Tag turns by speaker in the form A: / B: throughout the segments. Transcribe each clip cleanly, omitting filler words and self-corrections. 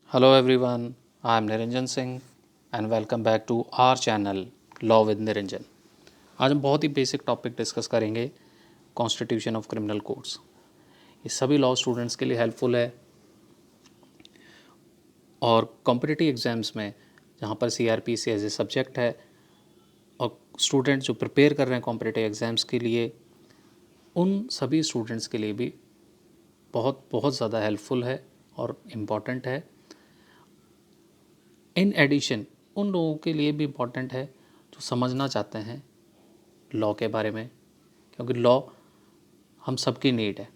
A: Hello everyone, I am Niranjan Singh and welcome back to our channel Law with Niranjan। आज हम बहुत ही basic topic discuss करेंगे constitution of criminal codes. ये सभी law students के लिए हेल्पफुल है और कॉम्पिटिटिव एग्जाम्स में जहाँ पर सीआरपीसी एज ए सब्जेक्ट है और स्टूडेंट जो प्रिपेयर कर रहे हैं कॉम्पिटिटिव एग्जाम्स के लिए उन सभी स्टूडेंट्स के लिए भी बहुत बहुत ज़्यादा हेल्पफुल है और इम्पॉर्टेंट है। इन एडिशन उन लोगों के लिए भी इम्पॉर्टेंट है जो समझना चाहते हैं लॉ के बारे में, क्योंकि लॉ हम सबकी नीड है,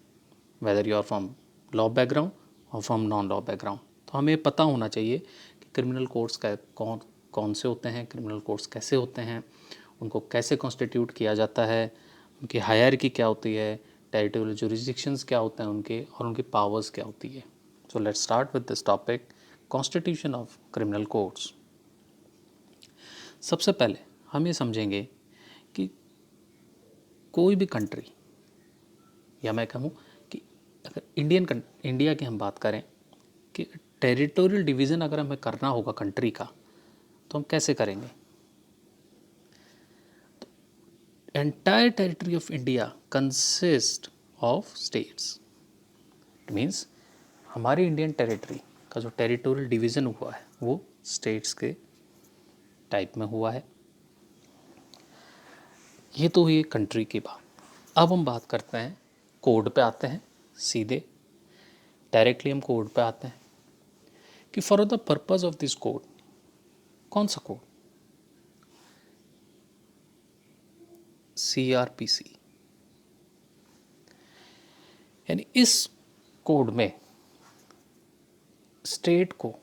A: whether you are from law background और फ्रॉम नॉन लॉ बैकग्राउंड। तो हमें पता होना चाहिए कि क्रिमिनल कोड्स का कौन कौन से होते हैं, क्रिमिनल कोड्स कैसे होते हैं, उनको कैसे कॉन्स्टिट्यूट किया जाता है, उनकी हायरार्की क्या होती है, टेरिटोरियल जुरिसडिक्शंस क्या होते हैं उनके, और उनकी पावर्स क्या होती है। So let's start with this topic, constitution of criminal codes. सबसे पहले हम ये समझेंगे कि कोई भी कंट्री, या मैं कहूँ कि अगर इंडिया की हम बात करें कि टेरिटोरियल डिवीज़न अगर हमें करना होगा कंट्री का तो हम कैसे करेंगे। तो entire territory of India consist of states. It means हमारी इंडियन टेरिटरी का जो टेरिटोरियल डिवीज़न हुआ है वो स्टेट्स के टाइप में हुआ है। ये तो हुई कंट्री की बात। अब हम बात करते हैं, कोड पे आते हैं, सीधे डायरेक्टली हम कोड पे आते हैं कि for the purpose of this code, कौन सा कोड, सीआरपीसी। यानी इस कोड में स्टेट को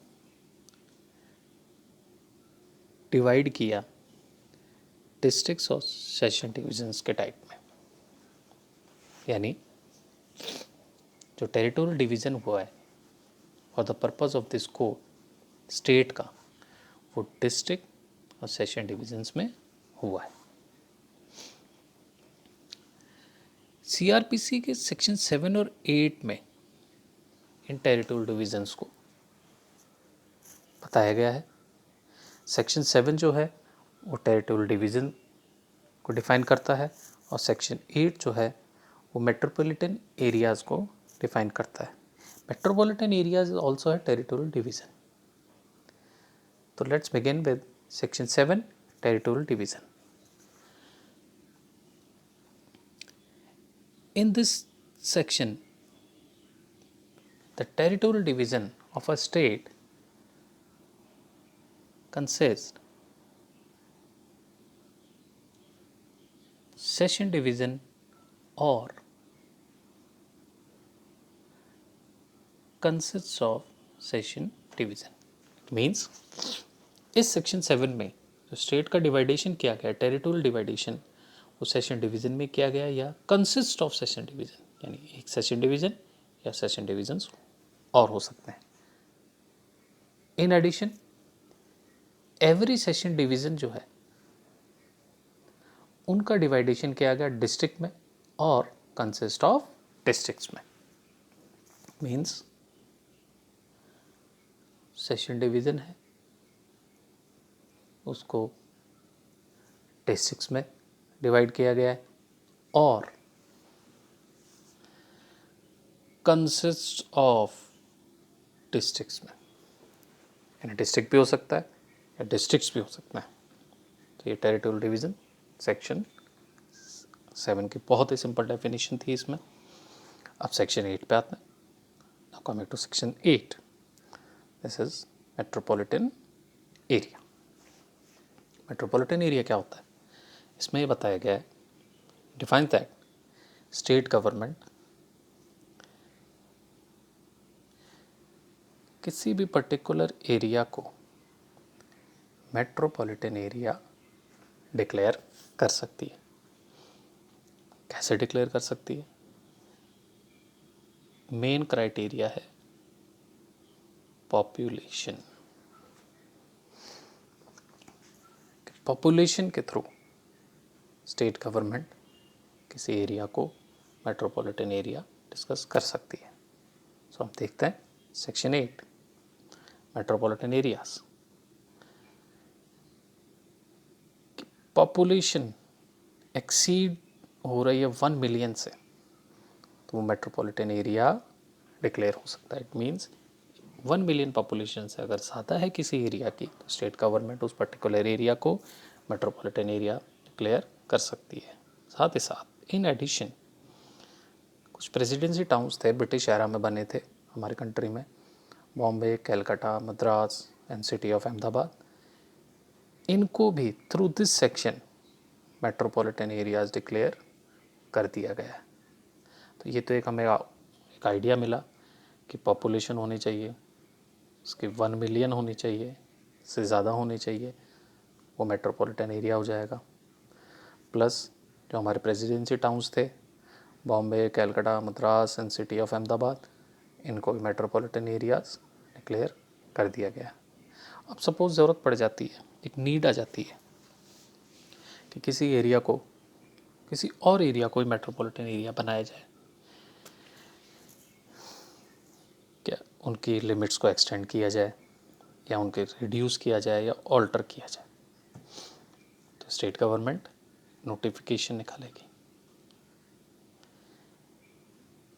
A: डिवाइड किया डिस्ट्रिक्ट्स और सेशन डिविजन्स के टाइप में। यानी जो टेरिटोरियल डिवीज़न हुआ है for the purpose of this code state का, वो डिस्ट्रिक्ट और सेशन डिविजन्स में हुआ है। सीआरपीसी के सेक्शन 7 और 8 में इन टेरिटोरियल डिवीजन्स को बताया गया है। सेक्शन 7 जो है वो टेरिटोरियल डिवीज़न को डिफ़ाइन करता है और सेक्शन 8 जो है वो मेट्रोपॉलिटन एरियाज़ को डिफ़ाइन करता है। मेट्रोपॉलिटन एरियाज ऑल्सो है टेरिटोरियल डिवीज़न। तो let's begin with section 7, territorial division. In this section, the territorial division of a state consists session division or consists of session division। Means इस section 7 में जो state का डिवाइडेशन किया गया, territorial डिवाइडेशन, वो session division में किया गया या कंसिस्ट ऑफ सेशन डिवीज़न, यानी एक सेशन डिवीज़न या सेशन डिवीजन्स और हो सकते हैं। In addition every session division जो है उनका डिवाइडेशन किया गया डिस्ट्रिक्ट में और कंसिस्ट ऑफ डिस्ट्रिक्ट्स में। मीन्स सेशन डिवीज़न है उसको डिस्ट्रिक्ट्स में डिवाइड किया गया है और कंसिस्ट ऑफ डिस्ट्रिक्ट्स में, यानी डिस्ट्रिक्ट भी हो सकता है या डिस्ट्रिक्ट्स भी हो सकता है। तो ये टेरिटोरियल डिवीज़न सेक्शन 7 की बहुत ही सिंपल डेफिनेशन थी इसमें। अब सेक्शन 8 पे आते हैं। Now coming to section 8, this is metropolitan area. Metropolitan area क्या होता है? इसमें ये बताया गया है, डिफाइन दैट स्टेट गवर्नमेंट किसी भी पर्टिकुलर एरिया को मेट्रोपॉलिटन एरिया डिक्लेयर कर सकती है। कैसे डिक्लेयर कर सकती है? मेन क्राइटेरिया है पॉपुलेशन। पॉपुलेशन के थ्रू स्टेट गवर्नमेंट किसी एरिया को मेट्रोपॉलिटन एरिया डिस्कस कर सकती है। सो हम देखते हैं section 8, metropolitan areas. Population exceed हो रही है 1 मिलियन से, तो वो मेट्रोपॉलिटन एरिया डिक्लेयर हो सकता है। इट मीन्स 1 मिलियन पॉपुलेशन से अगर ज़्यादा है किसी एरिया की, तो स्टेट गवर्नमेंट उस पर्टिकुलर एरिया को मेट्रोपॉलिटन एरिया डिक्लेयर कर सकती है। साथ ही साथ इन एडिशन कुछ प्रेसिडेंसी टाउन्स थे ब्रिटिश एरा में बने थे हमारे कंट्री में, Bombay, Calcutta, Madras and city of Ahmedabad, इनको भी through this section metropolitan areas declare कर दिया गया है। तो ये तो एक हमें एक आइडिया मिला कि पॉपुलेशन होनी चाहिए, उसकी 1 मिलियन होनी चाहिए, से ज़्यादा होनी चाहिए, वो मेट्रोपॉलिटन एरिया हो जाएगा। प्लस जो हमारे प्रेसिडेंसी टाउन्स थे Bombay, Calcutta, Madras and city of Ahmedabad, इनको भी मेट्रोपॉलिटन एरियाज डिक्लेयर कर दिया गया। अब सपोज ज़रूरत पड़ जाती है, एक नीड आ जाती है कि किसी एरिया को, किसी और एरिया को मेट्रोपॉलिटन एरिया बनाया जाए, क्या उनकी लिमिट्स को एक्सटेंड किया जाए या उनके रिड्यूस किया जाए या ऑल्टर किया जाए, तो स्टेट गवर्नमेंट नोटिफिकेशन निकालेगी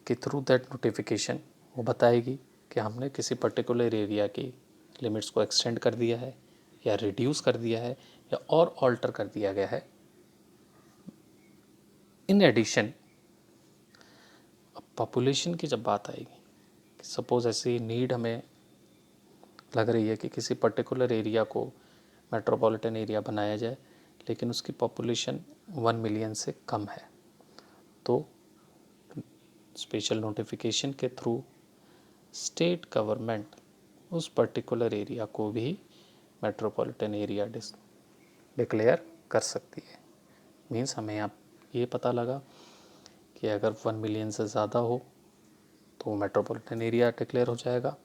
A: कि थ्रू दैट नोटिफिकेशन वो बताएगी कि हमने किसी पर्टिकुलर एरिया की लिमिट्स को एक्सटेंड कर दिया है या रिड्यूस कर दिया है या और ऑल्टर कर दिया गया है। इन एडिशन अब पॉपुलेशन की जब बात आएगी, सपोज ऐसी नीड हमें लग रही है कि किसी पर्टिकुलर एरिया को मेट्रोपॉलिटन एरिया बनाया जाए लेकिन उसकी पॉपुलेशन 1 मिलियन से कम है, तो स्पेशल नोटिफिकेशन के थ्रू स्टेट गवर्नमेंट उस पर्टिकुलर एरिया को भी मेट्रोपॉलिटन एरिया डिक्लेयर कर सकती है। मीन्स हमें यहाँ ये पता लगा कि अगर 1 मिलियन से ज़्यादा हो तो मेट्रोपॉलिटन एरिया डिक्लेयर हो जाएगा,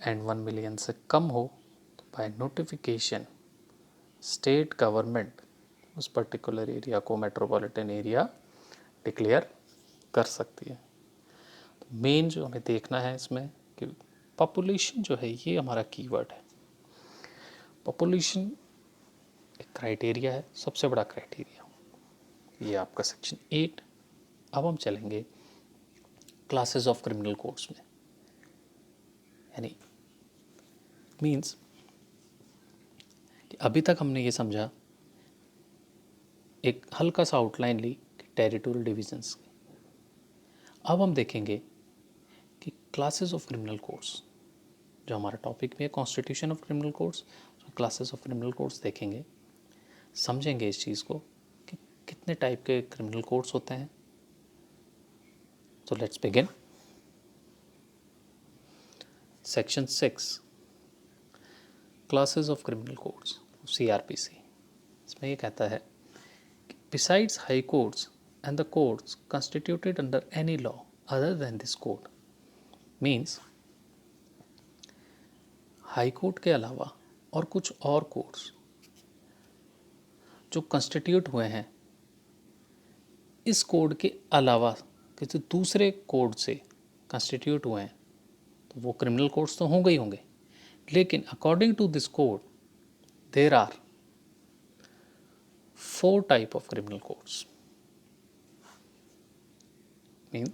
A: एंड 1 मिलियन से कम हो तो बाय नोटिफिकेशन स्टेट गवर्नमेंट उस पर्टिकुलर एरिया को मेट्रोपॉलिटन एरिया डिक्लेयर कर सकती है। तो मेन जो हमें देखना है इसमें कि पॉपुलेशन जो है ये हमारा कीवर्ड है। पॉपुलेशन एक क्राइटेरिया है, सबसे बड़ा क्राइटेरिया, ये आपका सेक्शन 8। अब हम चलेंगे क्लासेस ऑफ क्रिमिनल कोड्स में, यानी मीन्स कि अभी तक हमने ये समझा, एक हल्का सा आउटलाइन ली टेरिटोरियल डिविजन्स की। अब हम देखेंगे कि क्लासेस ऑफ क्रिमिनल कोड्स, जो हमारा टॉपिक में है कॉन्स्टिट्यूशन ऑफ क्रिमिनल कोड्स, जो क्लासेस ऑफ क्रिमिनल कोड्स देखेंगे, समझेंगे इस चीज़ को कि कितने टाइप के क्रिमिनल कोड्स होते हैं। So let's begin. Section 6 classes of criminal codes, CRPC, इसमें ये कहता है कि besides high courts and the courts constituted under any law other than this code, means high court के अलावा और कुछ और कोर्ट्स जो कंस्टिट्यूट हुए हैं इस कोड के अलावा किसी दूसरे कोड से कंस्टिट्यूट हुए हैं, तो वो क्रिमिनल कोड्स तो होंगे ही होंगे, लेकिन according to this code there are 4 type of criminal codes. Mean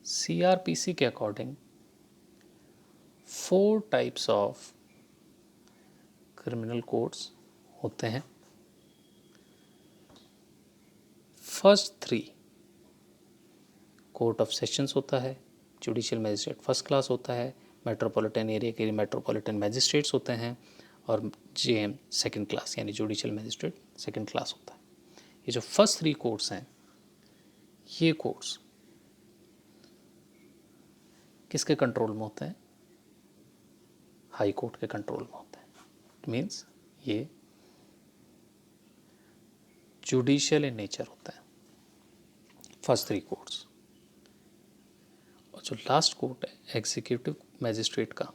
A: CRPC के according 4 types of criminal codes होते हैं। फर्स्ट 3 कोर्ट ऑफ सेशंस होता है, जुडिशियल मैजिस्ट्रेट फर्स्ट क्लास होता है, मेट्रोपॉलिटन एरिया के लिए मेट्रोपॉलिटन मैजिस्ट्रेट्स होते हैं, और JM सेकंड क्लास यानी जुडिशियल मैजिस्ट्रेट सेकंड क्लास होता है। ये जो फर्स्ट 3 कोर्ट्स हैं, ये कोर्ट्स किसके कंट्रोल में होते हैं? हाई कोर्ट के कंट्रोल में होते हैं। इट मीन्स ये जुडिशियल इन नेचर होता है फर्स्ट 3 कोर्ट्स। और जो लास्ट कोर्ट है एग्जीक्यूटिव मैजिस्ट्रेट का,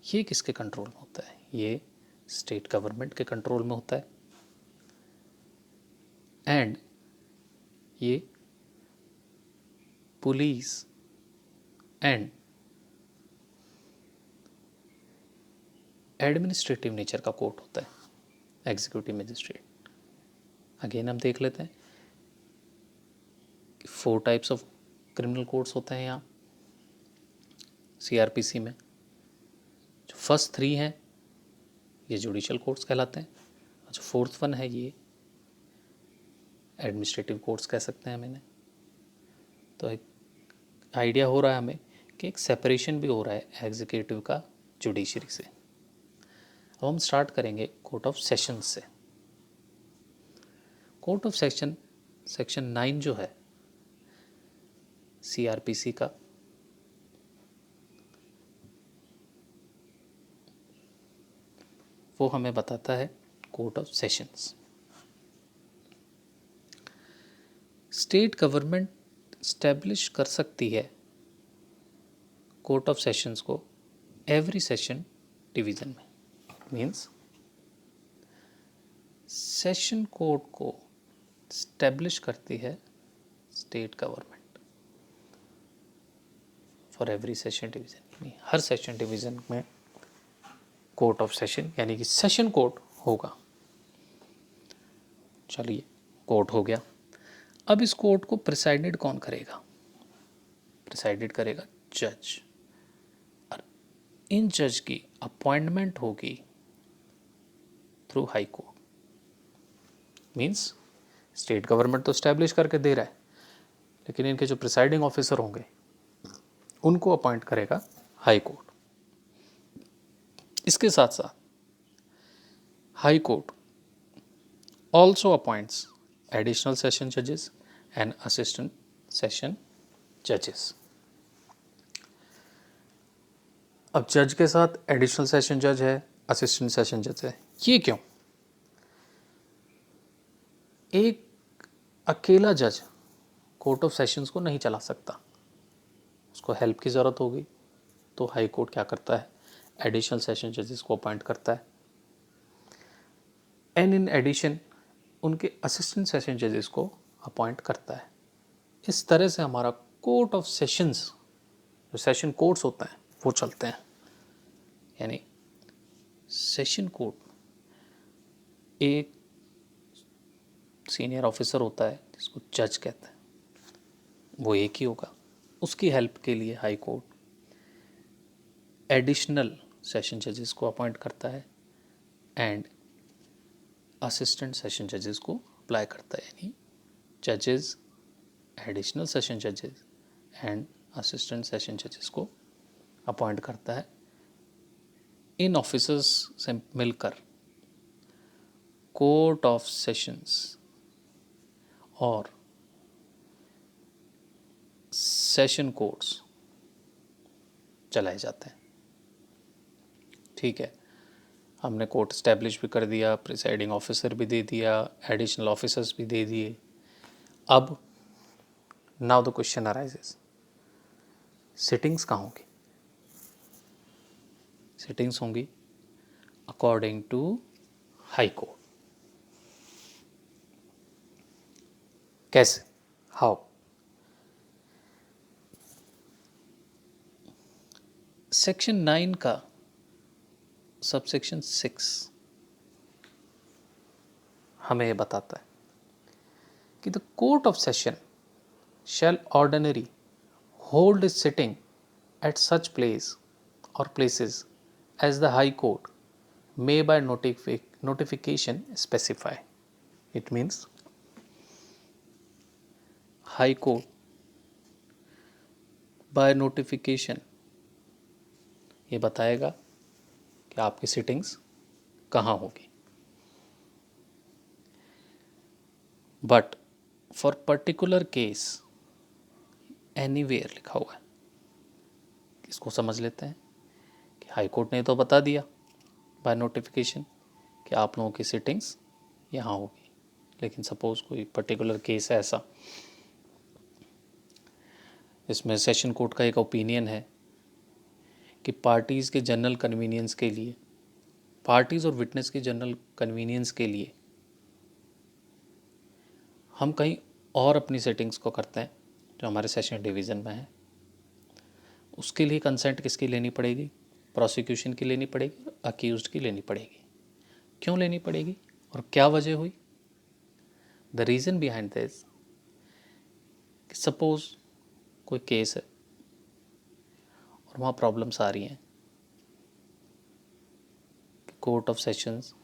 A: ये किसके कंट्रोल में होता है? ये स्टेट गवर्नमेंट के कंट्रोल में होता है, एंड ये पुलिस एंड एडमिनिस्ट्रेटिव नेचर का कोर्ट होता है, एग्जीक्यूटिव मजिस्ट्रेट। अगेन हम देख लेते हैं कि 4 टाइप्स ऑफ क्रिमिनल कोर्ट्स होते हैं यहाँ सीआरपीसी में। जो फर्स्ट 3 हैं ये जुडिशियल कोर्ट्स कहलाते हैं, और जो 4th वन है ये एडमिनिस्ट्रेटिव कोर्ट्स कह सकते हैं हम इन्हें। तो एक आइडिया हो रहा है हमें कि एक सेपरेशन भी हो रहा है एग्जीक्यूटिव का जुडिशरी से। अब हम स्टार्ट करेंगे कोर्ट ऑफ सेशंस से। कोर्ट ऑफ सेक्शन 9 जो है सीआरपीसी का, वो हमें बताता है court of sessions. State government establish कर सकती है कोर्ट ऑफ सेशंस को एवरी सेशन डिवीज़न में। मीन्स सेशन कोर्ट को स्टैब्लिश करती है state government for every session division. Her session division में कोर्ट ऑफ सेशन यानी कि सेशन कोर्ट होगा। चलिए, कोर्ट हो गया। अब इस कोर्ट को प्रिसाइडेड कौन करेगा? प्रिसाइडेड करेगा जज, और इन जज की अपॉइंटमेंट होगी through high court. Means state government तो स्टैब्लिश करके दे रहा है, लेकिन इनके जो प्रिसाइडिंग ऑफिसर होंगे उनको अपॉइंट करेगा हाई कोर्ट। इसके साथ साथ high court also appoints additional session जजेस एंड असिस्टेंट सेशन जजेस। अब जज के साथ एडिशनल सेशन जज है, असिस्टेंट सेशन जज है। ये क्यों? एक अकेला जज कोर्ट ऑफ सेशंस को नहीं चला सकता, उसको हेल्प की ज़रूरत होगी। तो हाई कोर्ट क्या करता है? एडिशनल सेशन जजेस को अपॉइंट करता है, एंड इन एडिशन उनके असिस्टेंट सेशन जजेस को अपॉइंट करता है। इस तरह से हमारा कोर्ट ऑफ सेशंस, जो सेशन कोर्ट्स होते हैं, वो चलते हैं। यानी सेशन कोर्ट एक सीनियर ऑफिसर होता है जिसको जज कहते हैं, वो एक ही होगा। उसकी हेल्प के लिए हाई कोर्ट एडिशनल सेशन जजेस को अपॉइंट करता है एंड असिस्टेंट सेशन जजेस को अप्लाई करता है। यानी जजेस, एडिशनल सेशन जजेस एंड असिस्टेंट सेशन जजेस को अपॉइंट करता है। इन ऑफिसर्स से मिलकर कोर्ट ऑफ सेशंस और सेशन कोर्ट्स चलाए जाते हैं। ठीक है, हमने कोर्ट स्टैब्लिश भी कर दिया, प्रिसाइडिंग ऑफिसर भी दे दिया, एडिशनल ऑफिसर्स भी दे दिए। अब now the question arises, sittings कहाँ होंगी? सिटिंग्स होंगी अकॉर्डिंग टू हाई कोर्ट। कैसे? हाउ? सेक्शन 9 का सबसेक्शन 6 हमें ये बताता है कि the court of session shall ordinary hold its sitting at such place or places as the High Court may by notification specify. It means High Court by notification ये बताएगा कि आपकी सिटिंग्स कहाँ होगी। But for particular case anywhere लिखा हुआ है। इसको समझ लेते हैं कि हाई कोर्ट ने तो बता दिया बाय नोटिफिकेशन कि आप लोगों की सिटिंग्स यहाँ होगी, लेकिन सपोज़ कोई पर्टिकुलर केस है ऐसा, इसमें सेशन कोर्ट का एक ओपिनियन है कि पार्टीज़ के जनरल कन्वीनियंस के लिए, पार्टीज़ और विटनेस के जनरल कन्वीनियंस के लिए हम कहीं और अपनी सेटिंग्स को करते हैं जो हमारे सेशन डिवीज़न में है। उसके लिए कंसेंट किसकी लेनी पड़ेगी? प्रोसिक्यूशन की लेनी पड़ेगी, अक्यूज्ड की लेनी पड़ेगी। क्यों लेनी पड़ेगी और क्या वजह हुई? The reason behind this, suppose कोई केस है और वहाँ प्रॉब्लम्स आ रही हैं कि कोर्ट ऑफ सेशंस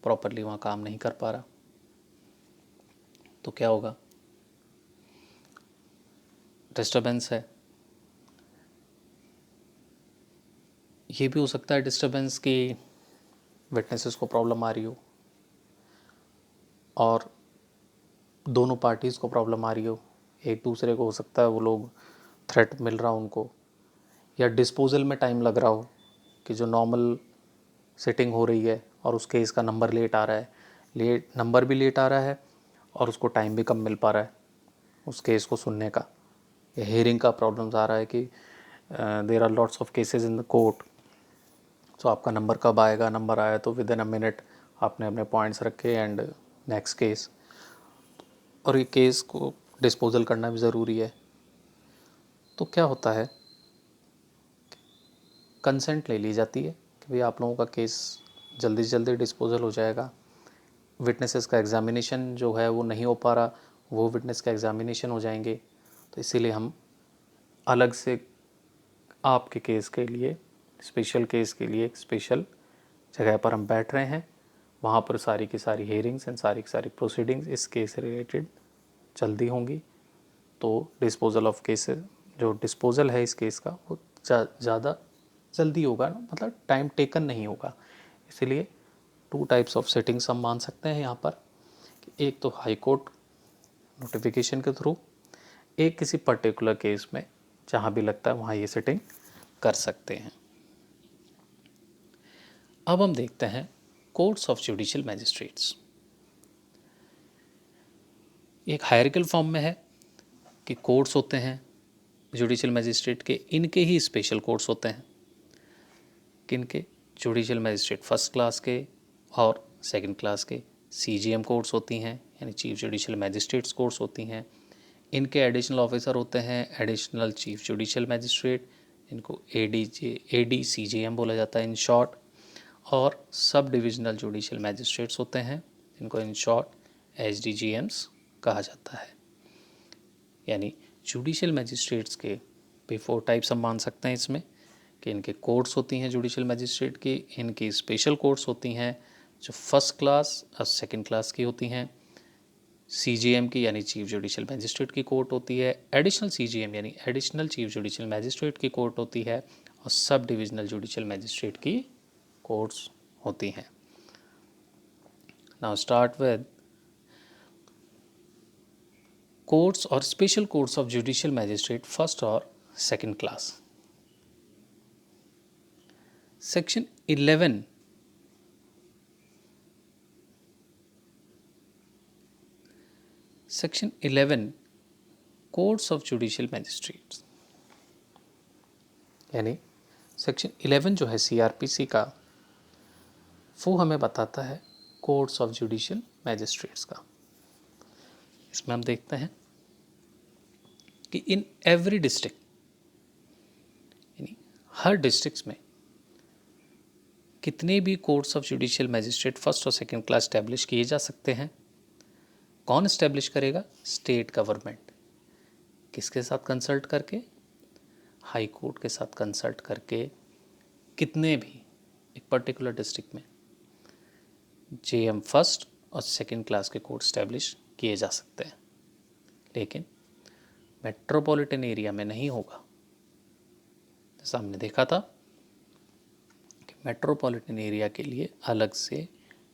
A: प्रॉपरली वहाँ काम नहीं कर पा रहा, तो क्या होगा? डिस्टर्बेंस है। ये भी हो सकता है डिस्टर्बेंस की विटनेसेस को प्रॉब्लम आ रही हो और दोनों पार्टीज़ को प्रॉब्लम आ रही हो, एक दूसरे को हो सकता है वो लोग थ्रेट मिल रहा हो उनको, या डिस्पोजल में टाइम लग रहा हो कि जो नॉर्मल सिटिंग हो रही है और उस केस का नंबर लेट आ रहा है, नंबर भी लेट आ रहा है और उसको टाइम भी कम मिल पा रहा है उस केस को सुनने का, या हेयरिंग का प्रॉब्लम्स आ रहा है कि there are lots of cases in the court, तो आपका नंबर कब आएगा, नंबर आया तो विद इन अ मिनट आपने अपने पॉइंट्स रखे एंड नेक्स्ट केस, और ये केस को डिस्पोजल करना भी ज़रूरी है। तो क्या होता है, कंसेंट ले ली जाती है कि भाई आप लोगों का केस जल्दी से जल्दी डिस्पोजल हो जाएगा। विटनेसेस का एग्ज़ामिनेशन जो है वो नहीं हो पा रहा, वो विटनेस का एग्ज़ामिनेशन हो जाएंगे, तो इसीलिए हम अलग से आपके केस के लिए, स्पेशल केस के लिए एक स्पेशल जगह पर हम बैठ रहे हैं, वहाँ पर सारी की सारी हेयरिंग्स एंड सारी की सारी प्रोसीडिंग्स इस केस से रिलेटेड जल्दी होंगी। तो डिस्पोजल ऑफ केसेस, जो डिस्पोजल है इस केस का वो ज़्यादा जल्दी होगा, मतलब टाइम टेकन नहीं होगा। इसलिए 2 टाइप्स ऑफ सेटिंग्स हम मान सकते हैं यहाँ पर, एक तो हाई कोर्ट नोटिफिकेशन के थ्रू, एक किसी पर्टिकुलर केस में जहाँ भी लगता है वहाँ ये सेटिंग कर सकते हैं। अब हम देखते हैं कोर्ट्स ऑफ जुडिशियल मैजिस्ट्रेट्स। एक हायरार्किकल फॉर्म में है कि कोर्ट्स होते हैं जुडिशियल मैजिस्ट्रेट के, इनके ही स्पेशल कोर्ट्स होते हैं। किनके? जुडिशियल मैजिस्ट्रेट फर्स्ट क्लास के और सेकंड क्लास के सीजीएम कोर्ट्स होती हैं, यानी चीफ जुडिशियल मैजिस्ट्रेट्स कोर्ट्स होती हैं। इनके एडिशनल ऑफिसर होते हैं एडिशनल चीफ जुडिशियल मैजिस्ट्रेट, इनको एडीसीजीएम बोला जाता है इन शॉर्ट, और सब डिविजनल जुडिशियल मैजिस्ट्रेट्स होते हैं जिनको इन शॉर्ट एसडीजीएम्स कहा जाता है। यानी जुडिशियल मैजिस्ट्रेट्स के भी 4 टाइप्स हम मान सकते हैं इसमें, कि इनके कोर्ट्स होती हैं जुडिशियल मैजिस्ट्रेट की, इनकी स्पेशल कोर्ट्स होती हैं जो फर्स्ट क्लास और सेकंड क्लास की होती हैं, सीजीएम की यानी चीफ जुडिशियल मैजिस्ट्रेट की कोर्ट होती है, एडिशनल सीजीएम यानी एडिशनल चीफ जुडिशियल मैजिस्ट्रेट की कोर्ट होती है, और सब डिविजनल जुडिशियल मैजिस्ट्रेट की कोर्ट्स होती हैं। नाउ स्टार्ट विद कोर्ट्स और special courts of judicial magistrate first और second class. Section 11 section 11 courts of judicial magistrates, यानी सेक्शन 11 जो है सीआरपीसी का, वो हमें बताता है कोर्ट्स ऑफ जुडिशियल मैजिस्ट्रेट्स का। इसमें हम देखते हैं कि इन एवरी डिस्ट्रिक्ट, यानी हर डिस्ट्रिक्ट में कितने भी courts of judicial magistrate first और सेकंड क्लास स्टैब्लिश किए जा सकते हैं। कौन स्टैब्लिश करेगा? State government. किसके साथ कंसल्ट करके? हाई कोर्ट के साथ कंसल्ट करके कितने भी एक पर्टिकुलर डिस्ट्रिक्ट में जेएम फर्स्ट और सेकंड क्लास के कोर्ट स्टैब्लिश किए जा सकते हैं, लेकिन मेट्रोपॉलिटन एरिया में नहीं होगा। जैसा हमने देखा था कि मेट्रोपॉलिटन एरिया के लिए अलग से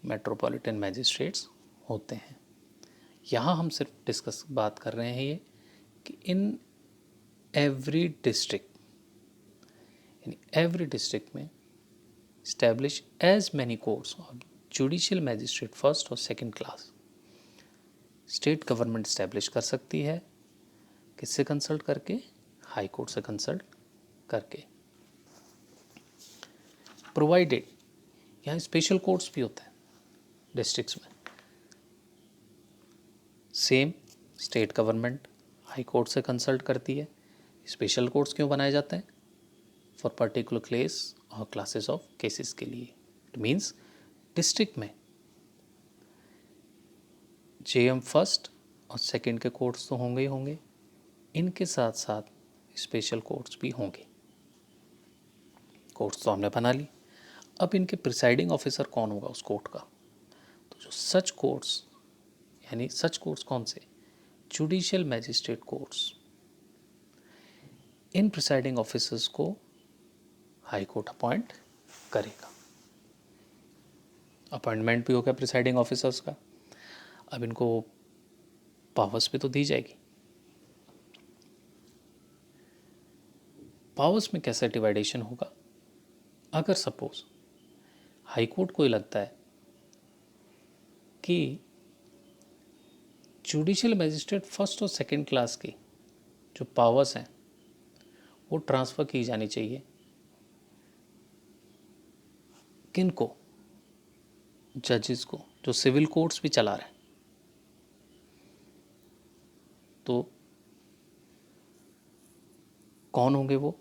A: मेट्रोपॉलिटन मैजिस्ट्रेट्स होते हैं। यहाँ हम सिर्फ बात कर रहे हैं ये कि इन एवरी डिस्ट्रिक्ट, यानी एवरी डिस्ट्रिक्ट में establish as many courts of judicial magistrate first और second class state government establish कर सकती है। किससे कंसल्ट करके? हाई कोर्ट से कंसल्ट करके। प्रोवाइडेड, यहाँ स्पेशल कोर्ट्स भी होते हैं डिस्ट्रिक्ट्स में, same state government high court से कंसल्ट करती है। स्पेशल कोर्ट्स क्यों बनाए जाते हैं? फॉर पर्टिकुलर केस और क्लासेस ऑफ केसेस के लिए। इट मीन्स डिस्ट्रिक्ट में जेएम फर्स्ट और सेकंड के कोर्ट्स तो होंगे ही होंगे, इनके साथ साथ स्पेशल कोर्ट्स भी होंगे। कोर्ट्स तो हमने बना ली, अब इनके प्रिसाइडिंग ऑफिसर कौन होगा उस कोर्ट का। तो जो सच कोर्ट्स, यानी सच कोर्ट्स कौन से, जुडिशियल मैजिस्ट्रेट कोर्ट्स, इन प्रिसाइडिंग ऑफिसर्स को हाई कोर्ट अपॉइंट करेगा। अपॉइंटमेंट भी हो गया प्रिसाइडिंग ऑफिसर्स का, अब इनको पावर्स भी तो दी जाएगी। पावर्स में कैसे डिवाइडेशन होगा, अगर सपोज हाई कोर्ट को ही लगता है कि जुडिशियल मैजिस्ट्रेट फर्स्ट और सेकंड क्लास की जो पावर्स हैं वो ट्रांसफ़र की जानी चाहिए, किन को, जजेस को, जो सिविल कोर्ट्स भी चला रहे हैं। तो कौन होंगे वो,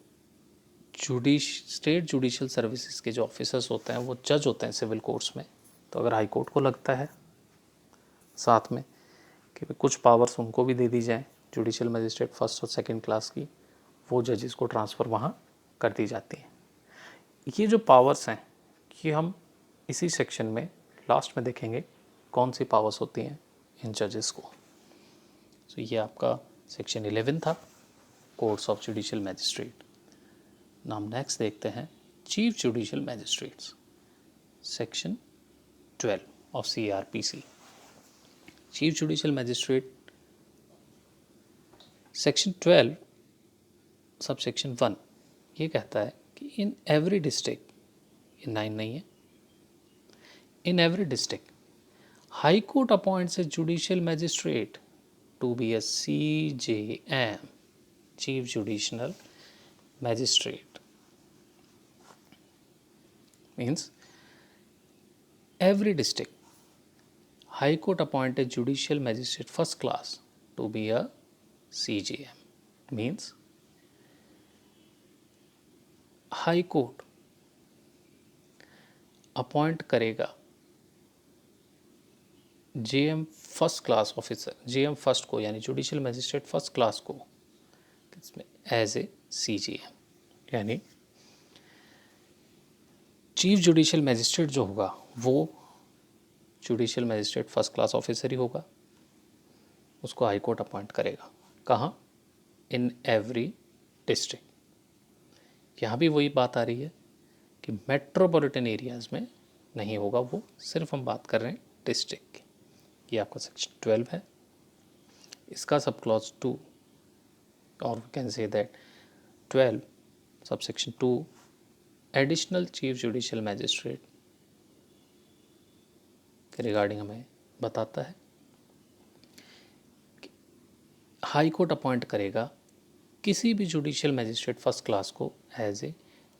A: स्टेट जुडिशियल सर्विसेज के जो ऑफिसर्स होते हैं वो जज होते हैं सिविल कोर्ट्स में। तो अगर हाई कोर्ट को लगता है साथ में कि कुछ पावर्स उनको भी दे दी जाए, जुडिशियल मैजिस्ट्रेट फर्स्ट और सेकंड क्लास की, वो जजेस को ट्रांसफ़र वहाँ कर दी जाती है। ये जो पावर्स हैं कि हम इसी सेक्शन में लास्ट में देखेंगे कौन सी पावर्स होती हैं इन जजेस को। तो ये आपका सेक्शन 11 था, कोर्ट्स ऑफ जुडिशियल मैजिस्ट्रेट। नाम नेक्स्ट देखते हैं chief judicial magistrates, section 12 of CRPC। Chief judicial magistrate section 12 sub section 1 ये कहता है कि इन एवरी डिस्ट्रिक्ट, ये 9 नहीं है, in every district high court appoints a judicial magistrate to be a CJM, chief judicial magistrate. means every district high court appoint a judicial magistrate first class to be a CJM। means high court appoint करेगा JM first class officer, JM first को यानी judicial magistrate first class को किसमें, as a CJM। यानी chief judicial magistrate जो होगा वो judicial magistrate first class officer ही होगा, उसको हाई कोर्ट अपॉइंट करेगा। कहाँ, इन एवरी डिस्ट्रिक्ट। यहाँ भी वही बात आ रही है कि मेट्रोपॉलिटन एरियाज़ में नहीं होगा, वो सिर्फ हम बात कर रहे हैं डिस्ट्रिक्ट की। ये आपका सेक्शन 12 है, इसका सब क्लॉज 2 और we can say that 12 sub section 2 additional chief judicial magistrate के रिगार्डिंग हमें बताता है कि हाई कोर्ट अपॉइंट करेगा किसी भी जुडिशियल मैजिस्ट्रेट फर्स्ट क्लास को as a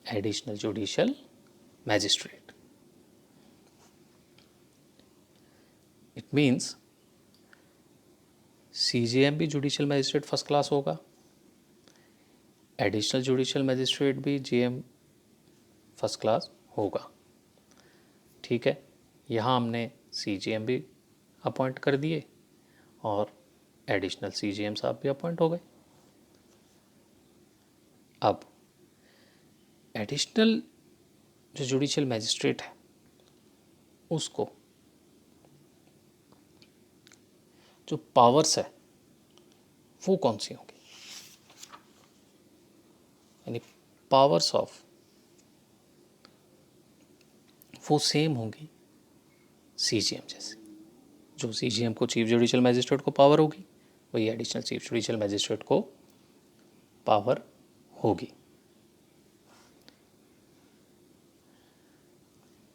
A: additional judicial magistrate. It means CJM भी जुडिशियल मैजिस्ट्रेट फर्स्ट क्लास होगा, एडिशनल जुडिशियल मैजिस्ट्रेट भी JM फर्स्ट क्लास होगा। ठीक है, यहाँ हमने CJM भी अपॉइंट कर दिए और एडिशनल CJM साहब भी अपॉइंट हो गए। अब एडिशनल जो जुडिशियल मैजिस्ट्रेट है उसको जो पावर्स है वो कौन सी होंगी, यानी पावर्स ऑफ वो सेम होंगी CJM जैसे। जो CJM को चीफ जुडिशियल मैजिस्ट्रेट को पावर होगी वही एडिशनल चीफ जुडिशियल मैजिस्ट्रेट को पावर होगी।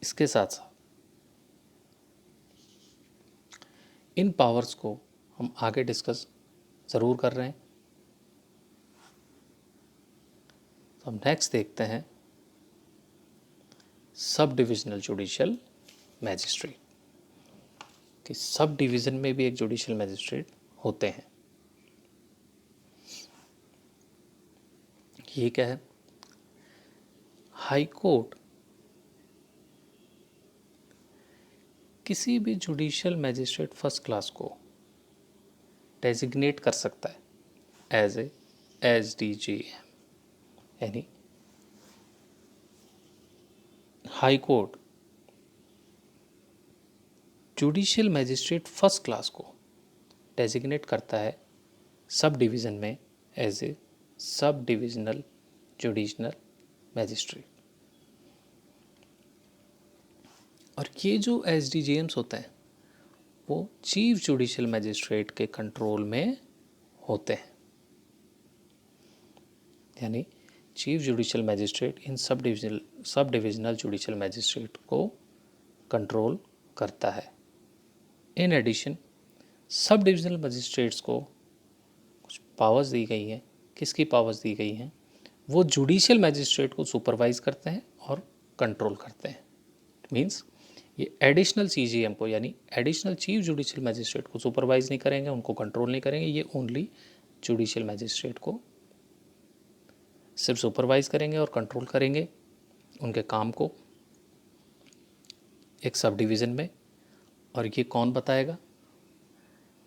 A: इसके साथ साथ इन पावर्स को हम आगे डिस्कस ज़रूर कर रहे हैं। तो हम नेक्स्ट देखते हैं सब डिविजनल जुडिशियल मैजिस्ट्रेट, कि सब डिवीज़न में भी एक जुडिशियल मैजिस्ट्रेट होते हैं। ये क्या है, हाई कोर्ट किसी भी जुडिशियल मैजिस्ट्रेट फर्स्ट क्लास को डेजिग्नेट कर सकता है एज ए SDJM, यानी high court judicial magistrate first class को डेजिग्नेट करता है सब डिवीज़न में as a sub divisional jurisdictional magistrate. और ये जो SDJMs होते हैं वो चीफ जुडिशियल मैजिस्ट्रेट के कंट्रोल में होते हैं, यानी चीफ जुडिशियल मैजिस्ट्रेट इन सब डिविजनल जुडिशियल मैजिस्ट्रेट को कंट्रोल करता है। In addition sub divisional magistrates को कुछ पावर्स दी गई हैं। किसकी पावर्स दी गई हैं? वो जुडिशियल मैजिस्ट्रेट को सुपरवाइज करते हैं और कंट्रोल करते हैं। मींस ये एडिशनल CJM को, यानी एडिशनल चीफ जुडिशियल मैजिस्ट्रेट को सुपरवाइज नहीं करेंगे, उनको कंट्रोल नहीं करेंगे। ये ओनली जुडिशियल मैजिस्ट्रेट को सिर्फ सुपरवाइज करेंगे और कंट्रोल करेंगे उनके काम को एक सब डिवीज़न में। और ये कौन बताएगा?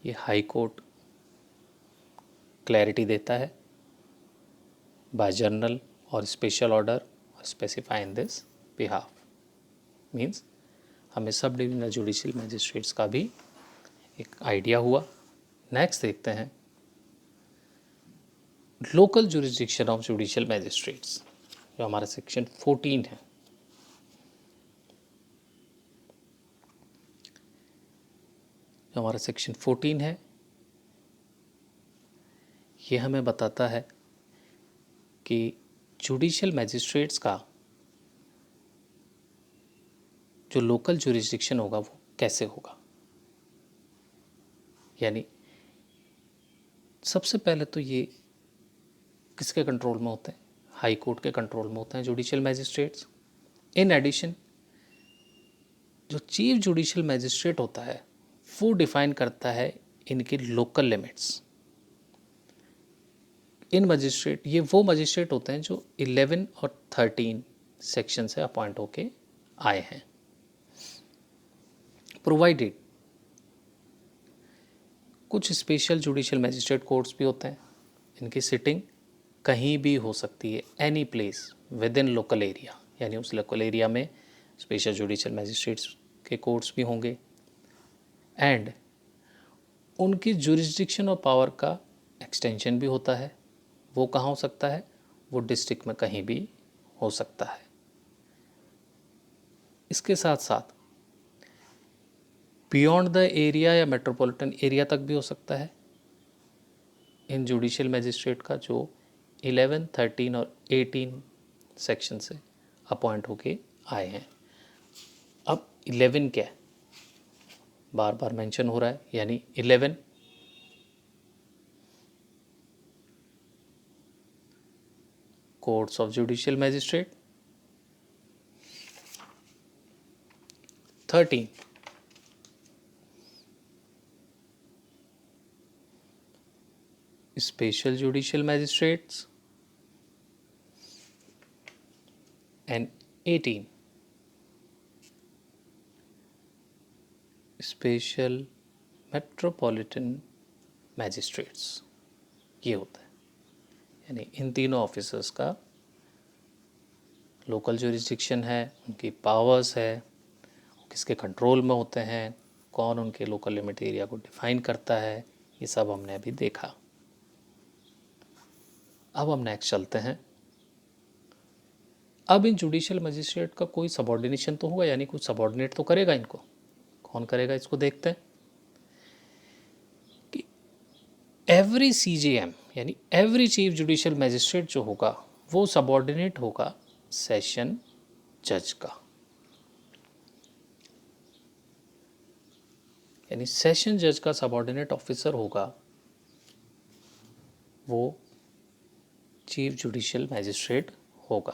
A: ये हाई कोर्ट क्लैरिटी देता है बाय जर्नल और स्पेशल ऑर्डर और specify in this behalf. Means हमें सब डिविजनल जुडिशियल मैजिस्ट्रेट्स का भी एक आइडिया हुआ। नेक्स्ट देखते हैं local jurisdiction of judicial magistrates, जो हमारा सेक्शन 14 है। जो हमारा सेक्शन 14 है ये हमें बताता है कि जुडिशियल मैजिस्ट्रेट्स का जो लोकल जुरिस्डिक्शन होगा वो कैसे होगा। यानी सबसे पहले तो ये किसके कंट्रोल में होते हैं? हाई कोर्ट के कंट्रोल में होते हैं जुडिशियल मैजिस्ट्रेट्स। इन एडिशन जो चीफ जुडिशियल मैजिस्ट्रेट होता है वो डिफाइन करता है इनके लोकल लिमिट्स। इन मजिस्ट्रेट, ये वो मजिस्ट्रेट होते हैं जो 11 और 13 सेक्शन से अपॉइंट होके आए हैं। प्रोवाइडेड कुछ स्पेशल जुडिशियल मैजिस्ट्रेट कोर्ट्स भी होते हैं, इनकी सिटिंग कहीं भी हो सकती है, any place with in local area, यानी उस लोकल एरिया में स्पेशल जुडिशियल मैजिस्ट्रेट्स के कोर्ट्स भी होंगे। एंड उनकी जुरिस्डिक्शन और पावर का एक्सटेंशन भी होता है। वो कहाँ हो सकता है? वो डिस्ट्रिक्ट में कहीं भी हो सकता है। इसके साथ साथ बियॉन्ड द एरिया या मेट्रोपॉलिटन एरिया तक भी हो सकता है इन जुडिशियल मैजिस्ट्रेट का, जो 11, 13 और 18 सेक्शन से अपॉइंट होके आए हैं। अब 11 क्या है? बार बार मेंशन हो रहा है, यानी 11 courts of judicial magistrate, 13 special judicial magistrates, and 18 special metropolitan magistrates। ये होता है, यानी इन तीनों ऑफिसर्स का लोकल जुरिस्डिक्शन है, उनकी पावर्स है, किसके कंट्रोल में होते हैं, कौन उनके लोकल लिमिट एरिया को डिफाइन करता है, ये सब हमने अभी देखा। अब हम नेक्स्ट चलते हैं। अब इन जुडिशियल मजिस्ट्रेट का कोई सबॉर्डिनेशन तो होगा, यानी कुछ सबॉर्डिनेट तो करेगा इनको। कौन करेगा इसको देखते हैं कि एवरी CJM यानी एवरी चीफ जुडिशियल मैजिस्ट्रेट जो होगा वो सबॉर्डिनेट होगा सेशन जज का। यानी सेशन जज का सबॉर्डिनेट ऑफिसर होगा वो चीफ जुडिशियल मैजिस्ट्रेट होगा।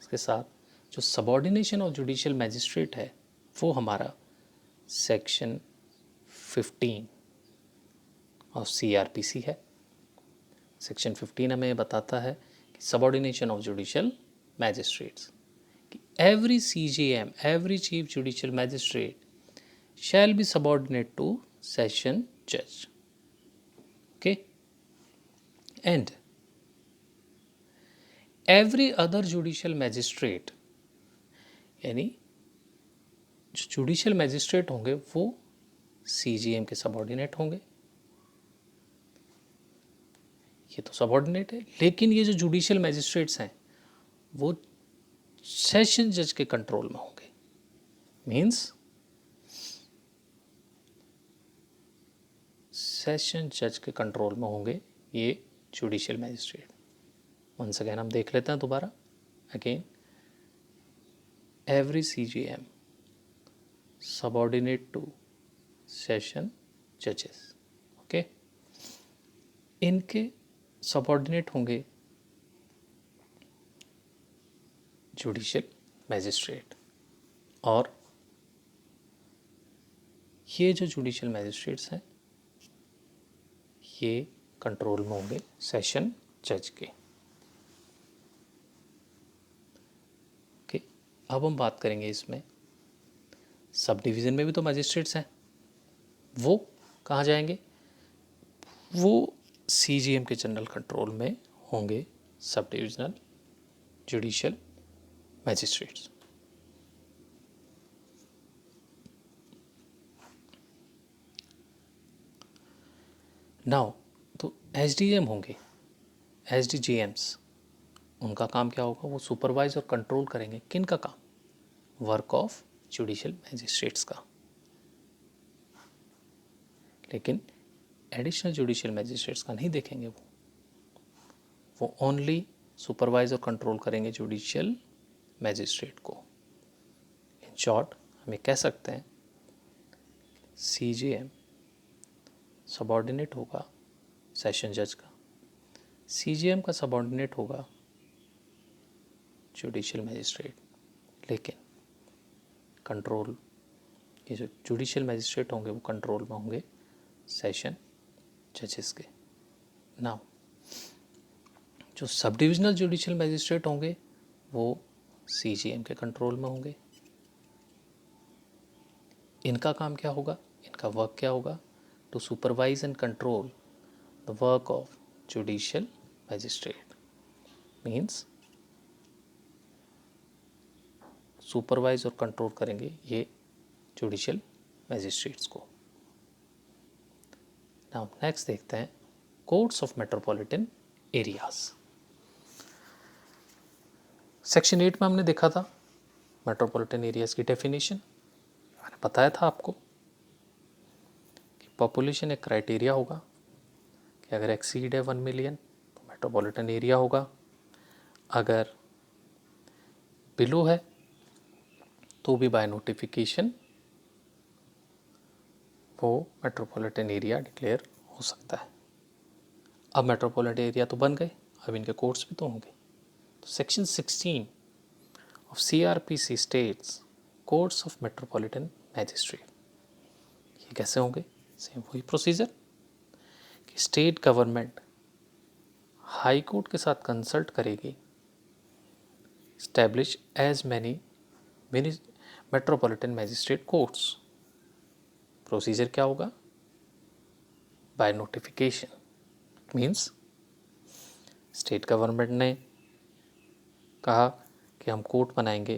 A: इसके साथ जो सबॉर्डिनेशन ऑफ जुडिशियल मैजिस्ट्रेट है वो हमारा सेक्शन 15 ऑफ CRPC है। सेक्शन 15 हमें बताता है कि subordination of judicial magistrates, every CJM, every Chief Judicial Magistrate shall be subordinate to session judge. Okay, and every other judicial magistrate, यानी जो जुडिशियल मैजिस्ट्रेट होंगे वो CJM के सबॉर्डिनेट होंगे। ये तो सबॉर्डिनेट है, लेकिन ये जो जुडिशियल मैजिस्ट्रेट्स हैं वो सेशन जज के कंट्रोल में होंगे। मीन्स सेशन जज के कंट्रोल में होंगे ये जुडिशियल मैजिस्ट्रेट। वंस अगेन हम देख लेते हैं दोबारा। Again, every CJM subordinate to session जजेस। ओके, इनके सबॉर्डिनेट होंगे जुडिशियल मैजिस्ट्रेट, और ये जो जुडिशियल मैजिस्ट्रेट्स हैं ये कंट्रोल में होंगे सेशन जज के। ओके, अब हम बात करेंगे इसमें सब डिवीज़न में भी तो मैजिस्ट्रेट्स हैं, वो कहाँ जाएंगे? वो CJM के जनरल कंट्रोल में होंगे सब डिविजनल जुडिशियल मैजिस्ट्रेट्स। नाउ तो SDM होंगे, SDJMs, उनका काम क्या होगा? वो सुपरवाइज और कंट्रोल करेंगे किन का काम? वर्क ऑफ जुडिशियल मैजिस्ट्रेट्स का। लेकिन एडिशनल जुडिशियल मैजिस्ट्रेट्स का नहीं देखेंगे, वो ओनली सुपरवाइज और कंट्रोल करेंगे जुडिशियल मैजिस्ट्रेट को। इन शॉर्ट हमें कह सकते हैं CJM सबॉर्डिनेट होगा सेशन जज का, CJM का सबॉर्डिनेट होगा जुडिशियल मैजिस्ट्रेट, लेकिन कंट्रोल, ये जो जुडिशियल मैजिस्ट्रेट होंगे वो कंट्रोल में होंगे सेशन जजेस के। नाउ जो सब डिविजनल जुडिशियल मैजिस्ट्रेट होंगे वो CJM के कंट्रोल में होंगे। इनका काम क्या होगा? इनका वर्क क्या होगा? To supervise and control the work of judicial magistrate. Means supervise और कंट्रोल करेंगे ये जुडिशियल मैजिस्ट्रेट्स को। नाउ नेक्स्ट देखते हैं courts of metropolitan areas. Section 8 में हमने देखा था मेट्रोपॉलिटन एरियाज की डेफिनेशन। मैंने बताया था आपको कि पॉपुलेशन एक क्राइटेरिया होगा कि अगर एक्सीड है 1 मिलियन तो मेट्रोपॉलिटन एरिया होगा, अगर बिलो है तो भी बाय नोटिफिकेशन वो मेट्रोपॉलिटन एरिया डिक्लेयर हो सकता है। अब मेट्रोपॉलिटन एरिया तो बन गए, अब इनके कोर्ट्स भी तो होंगे। तो section 16 of CRPC states courts of metropolitan magistrate. ये कैसे होंगे? सेम वही प्रोसीजर कि स्टेट गवर्नमेंट हाई कोर्ट के साथ कंसल्ट करेगी, establish as many metropolitan magistrate courts. Procedure क्या होगा? By notification. Means state government ने कहा कि हम कोर्ट बनाएंगे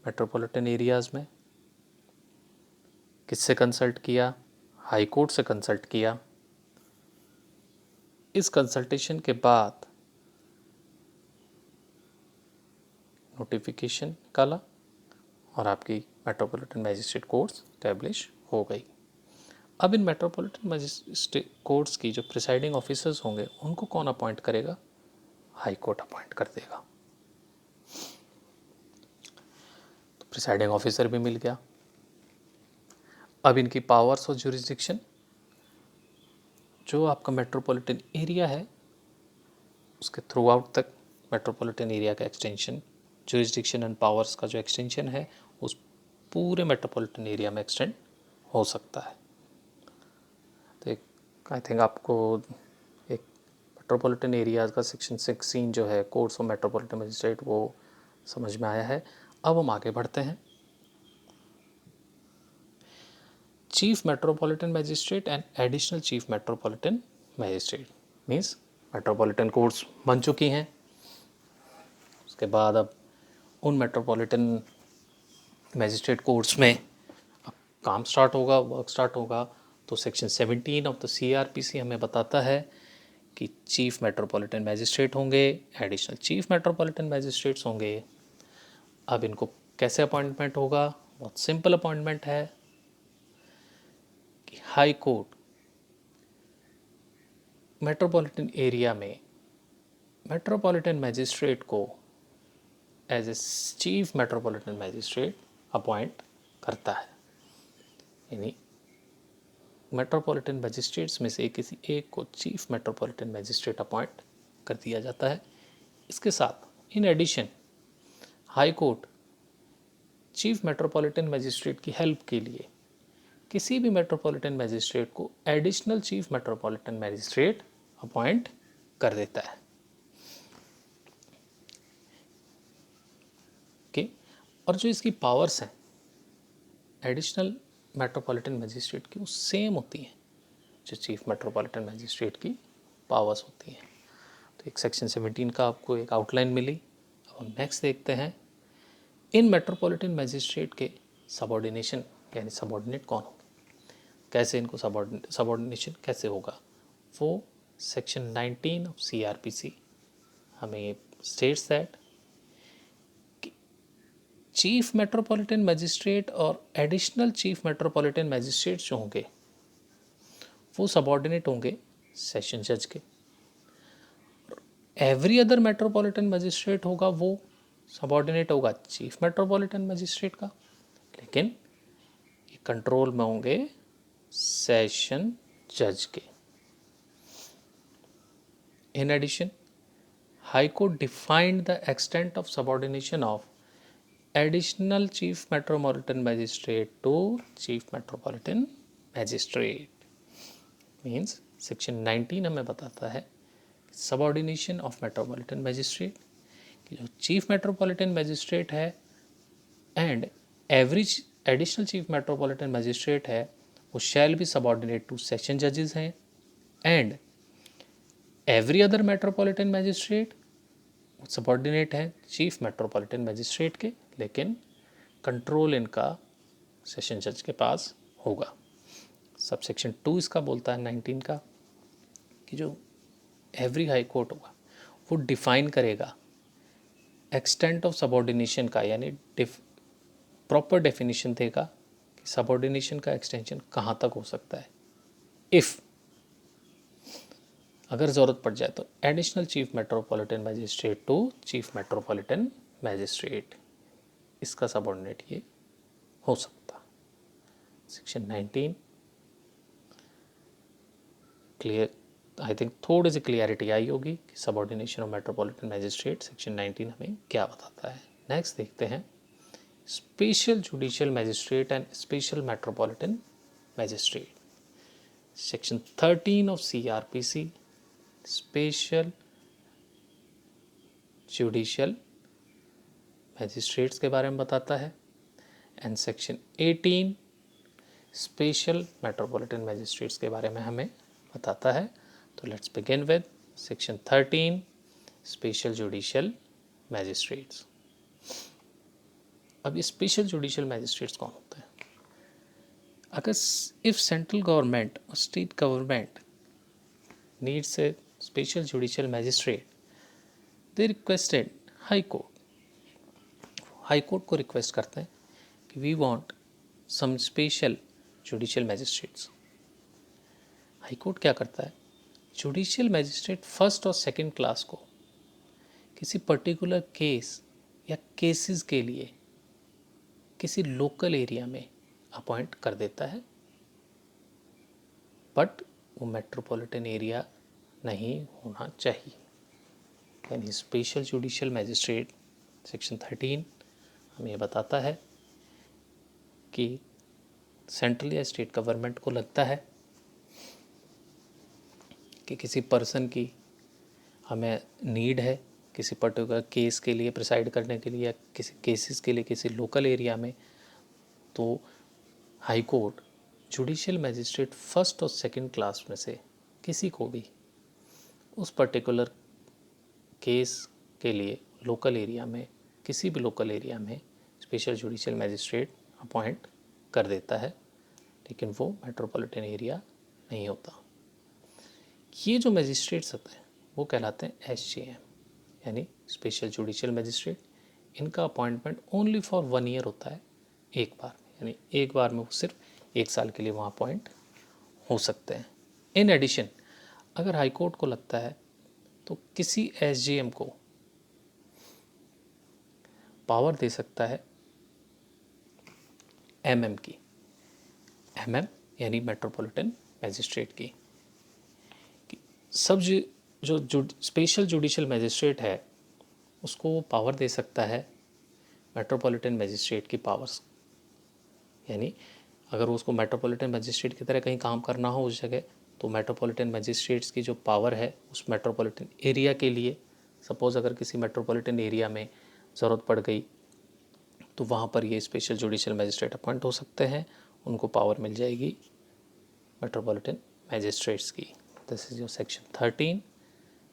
A: मेट्रोपॉलिटन एरियाज़ में। किससे कंसल्ट किया? हाई कोर्ट से कंसल्ट किया। इस कंसल्टेशन के बाद नोटिफिकेशन निकाला और आपकी मेट्रोपॉलिटन मैजिस्ट्रेट कोर्ट्स स्टैब्लिश हो गई। अब इन मेट्रोपॉलिटन मैजिस्ट्रेट कोर्ट्स की जो प्रिसाइडिंग ऑफिसर्स होंगे उनको कौन अपॉइंट करेगा? हाई कोर्ट अपॉइंट कर देगा। तो प्रिसाइडिंग ऑफिसर भी मिल गया। अब इनकी पावर्स और जुरिस्डिक्शन, जो आपका मेट्रोपॉलिटन एरिया है उसके थ्रू आउट तक मेट्रोपॉलिटन एरिया का एक्सटेंशन, जुरिस्डिक्शन एंड पावर्स का जो एक्सटेंशन है उस पूरे मेट्रोपॉलिटन एरिया में एक्सटेंड हो सकता है। तो एक आई थिंक आपको एक मेट्रोपॉलिटन एरियाज़ का सेक्शन 16 जो है कोर्ट्स ऑफ मेट्रोपॉलिटन मजिस्ट्रेट वो समझ में आया है। अब हम आगे बढ़ते हैं। Chief metropolitan magistrate and additional chief metropolitan magistrate means metropolitan courts बन चुकी हैं। उसके बाद अब उन मेट्रोपॉलिटन मैजिस्ट्रेट कोर्ट्स में अब काम स्टार्ट होगा, वर्क स्टार्ट होगा। तो सेक्शन 17 ऑफ द CRPC हमें बताता है कि चीफ मेट्रोपॉलिटन मैजिस्ट्रेट होंगे, एडिशनल चीफ मेट्रोपॉलिटन मैजिस्ट्रेट्स होंगे। अब इनको कैसे अपॉइंटमेंट होगा? बहुत सिंपल अपॉइंटमेंट है कि हाई कोर्ट मेट्रोपॉलिटन एरिया में मेट्रोपॉलिटन मैजिस्ट्रेट को as a chief metropolitan magistrate appoint करता है। यानी मेट्रोपॉलिटन मैजिस्ट्रेट्स में से किसी एक को चीफ मेट्रोपॉलिटन मैजिस्ट्रेट अपॉइंट कर दिया जाता है। इसके साथ in addition high court chief metropolitan magistrate की हेल्प के लिए किसी भी मेट्रोपॉलिटन मैजिस्ट्रेट को additional chief metropolitan magistrate appoint कर देता है। ओके, और जो इसकी पावर्स हैं एडिशनल मेट्रोपॉलिटन मैजिस्ट्रेट की वो सेम होती हैं जो चीफ मेट्रोपॉलिटन मैजिस्ट्रेट की पावर्स होती हैं। तो एक सेक्शन 17 का आपको एक आउटलाइन मिली। अब हम नेक्स्ट देखते हैं इन मेट्रोपॉलिटन मैजिस्ट्रेट के सबऑर्डिनेशन यानी सबऑर्डिनेट कौन होंगे, कैसे इनको सबऑर्डिनेशन कैसे होगा, वो सेक्शन 19 ऑफ CRPC हमें states that chief metropolitan magistrate और एडिशनल चीफ मेट्रोपॉलिटन मैजिस्ट्रेट जो होंगे वो सबऑर्डिनेट होंगे सेशन जज के। एवरी अदर मेट्रोपॉलिटन मैजिस्ट्रेट होगा वो सबऑर्डिनेट होगा चीफ मेट्रोपॉलिटन मैजिस्ट्रेट का, लेकिन ये कंट्रोल में होंगे सेशन जज के। In addition high court defined the extent of subordination of additional chief metropolitan magistrate to chief metropolitan magistrate means section 19 हमें बताता है सबऑर्डिनेशन ऑफ मेट्रोपॉलिटन मैजिस्ट्रेट कि जो चीफ मेट्रोपॉलिटन मैजिस्ट्रेट है and average additional chief metropolitan magistrate है वो shall be subordinate to session जजेस हैं and every other metropolitan magistrate subordinate है चीफ मेट्रोपॉलिटन मैजिस्ट्रेट के, लेकिन कंट्रोल इनका सेशन जज के पास होगा। सब सेक्शन 2 इसका बोलता है 19 का कि जो एवरी हाई कोर्ट होगा वो डिफाइन करेगा एक्सटेंट ऑफ सबऑर्डिनेशन का, यानी प्रॉपर डेफिनेशन देगा कि सबऑर्डिनेशन का एक्सटेंशन कहाँ तक हो सकता है। इफ़ अगर ज़रूरत पड़ जाए तो additional chief metropolitan magistrate to chief metropolitan magistrate इसका सबऑर्डिनेट ये हो सकता। सेक्शन 19 क्लियर, आई थिंक थोड़ी सी क्लियरिटी आई होगी कि subordination of metropolitan magistrate section 19 हमें क्या बताता है। नेक्स्ट देखते हैं special judicial magistrate and special metropolitan magistrate. Section 13 of CRPC special judicial magistrates के बारे में बताता है and section 18 special metropolitan magistrates के बारे में हमें बताता है। तो let's begin with section 13 special judicial magistrates. अब ये स्पेशल जुडिशियल मैजिस्ट्रेट्स कौन होते हैं? अगर इफ सेंट्रल गवर्नमेंट और state government needs a special judicial magistrate they requested high court को रिक्वेस्ट करते हैं कि we want some special judicial magistrates. High court क्या करता है, जुडिशियल मैजिस्ट्रेट फर्स्ट और सेकंड क्लास को किसी पर्टिकुलर केस या केसेस के लिए किसी लोकल एरिया में अपॉइंट कर देता है, बट वो मेट्रोपॉलिटन एरिया नहीं होना चाहिए। यानी स्पेशल जुडिशियल मैजिस्ट्रेट सेक्शन 13 हमें बताता है कि सेंट्रल या स्टेट गवर्नमेंट को लगता है कि किसी पर्सन की हमें नीड है किसी पर्टिकुलर केस के लिए प्रिसाइड करने के लिए या किसी केसेस के लिए किसी लोकल एरिया में, तो high court judicial magistrate first और सेकंड क्लास में से किसी को भी उस पर्टिकुलर केस के लिए लोकल एरिया में, किसी भी लोकल एरिया में स्पेशल जुडिशियल मैजिस्ट्रेट अपॉइंट कर देता है, लेकिन वो मेट्रोपॉलिटन एरिया नहीं होता। ये जो मैजिस्ट्रेट्स होते हैं वो कहलाते हैं SJM, यानी स्पेशल जुडिशियल मैजिस्ट्रेट। इनका अपॉइंटमेंट ओनली फॉर 1 ईयर होता है, एक बार में, यानी एक बार में वो सिर्फ 1 साल के लिए वहाँ अपॉइंट हो सकते हैं। इन एडिशन अगर हाई कोर्ट को लगता है तो किसी SJM को पावर दे सकता है MM की, MM यानी मेट्रोपॉलिटन मैजिस्ट्रेट की। सब जो स्पेशल जुडिशियल मैजिस्ट्रेट है उसको वो पावर दे सकता है मेट्रोपॉलिटन मैजिस्ट्रेट की पावर्स, यानी अगर उसको मेट्रोपॉलिटन मैजिस्ट्रेट की तरह कहीं काम करना हो उस जगह, तो मेट्रोपॉलिटन मैजिस्ट्रेट्स की जो पावर है उस मेट्रोपॉलिटन एरिया के लिए, सपोज़ अगर किसी मेट्रोपॉलिटन एरिया में ज़रूरत पड़ गई तो वहाँ पर ये स्पेशल जुडिशियल मैजिस्ट्रेट अपॉइंट हो सकते हैं, उनको पावर मिल जाएगी मेट्रोपॉलिटन मैजिस्ट्रेट्स की। This is your section 13।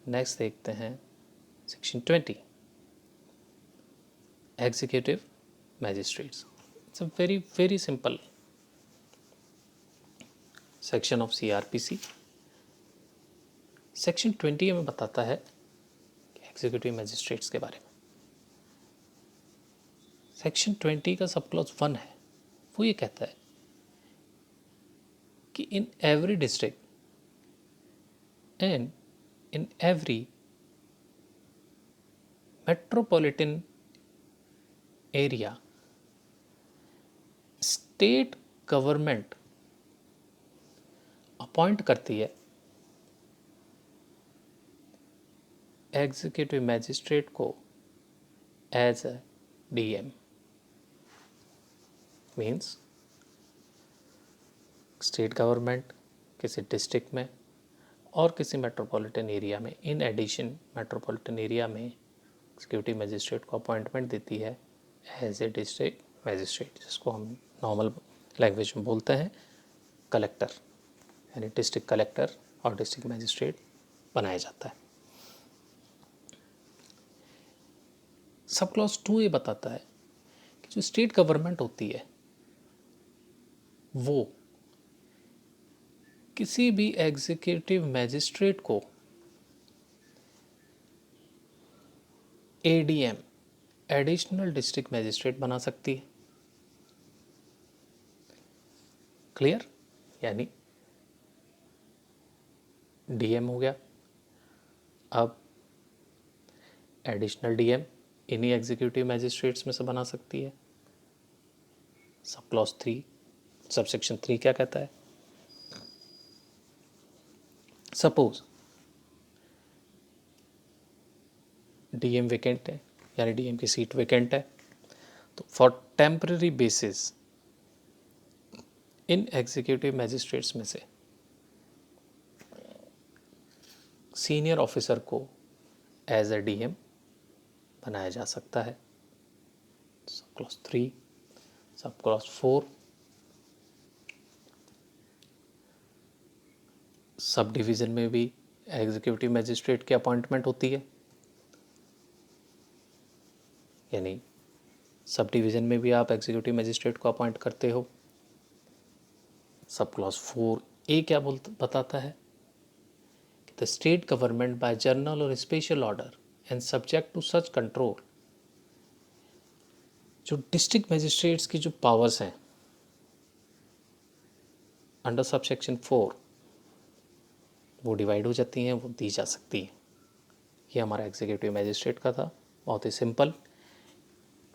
A: Next देखते हैं section 20, executive magistrates. It's a very simple section of CRPC। Section 20 हमें बताता है एग्जीक्यूटिव मैजिस्ट्रेट्स के बारे में। सेक्शन 20 का सब क्लॉज 1 है, वो ये कहता है कि in every district and in every metropolitan area state government appoint करती है एग्जीक्यूटिव मैजिस्ट्रेट को as a DM। Means state government किसी डिस्ट्रिक्ट में और किसी मेट्रोपॉलिटन एरिया में, इन एडिशन मेट्रोपॉलिटन एरिया में एग्जीक्यूटिव मैजिस्ट्रेट को अपॉइंटमेंट देती है एज ए डिस्ट्रिक्ट मैजिस्ट्रेट, जिसको हम नॉर्मल लैंग्वेज में बोलते हैं कलेक्टर, यानी डिस्ट्रिक्ट कलेक्टर और डिस्ट्रिक्ट मैजिस्ट्रेट बनाया जाता है। सब क्लॉज 2 ये बताता है कि जो स्टेट गवर्नमेंट होती है वो किसी भी एग्जीक्यूटिव मैजिस्ट्रेट को ADM एडिशनल डिस्ट्रिक्ट मैजिस्ट्रेट बना सकती है। क्लियर? यानी DM हो गया, अब एडिशनल DM इन्हीं एग्जीक्यूटिव मैजिस्ट्रेट्स में से बना सकती है। सब क्लॉज 3 सबसेक्शन 3 क्या कहता है? सपोज DM वेकेंट है, यानी DM की सीट वेकेंट है, तो for temporary basis in executive magistrates में से सीनियर ऑफिसर को एज ए DM बनाया जा सकता है। Sub clause 3। Sub clause 4, sub division में भी एग्जीक्यूटिव मैजिस्ट्रेट की अपॉइंटमेंट होती है, यानी सब डिवीज़न में भी आप एग्जीक्यूटिव मैजिस्ट्रेट को अपॉइंट करते हो। सब क्लॉज 4A क्या बताता है कि the state government by general और special order and subject to such control, जो डिस्ट्रिक्ट मैजिस्ट्रेट्स की जो पावर्स हैं अंडर सबसेक्शन 4 वो डिवाइड हो जाती हैं, वो दी जा सकती है। ये हमारा एग्जीक्यूटिव मैजिस्ट्रेट का था, बहुत ही सिंपल,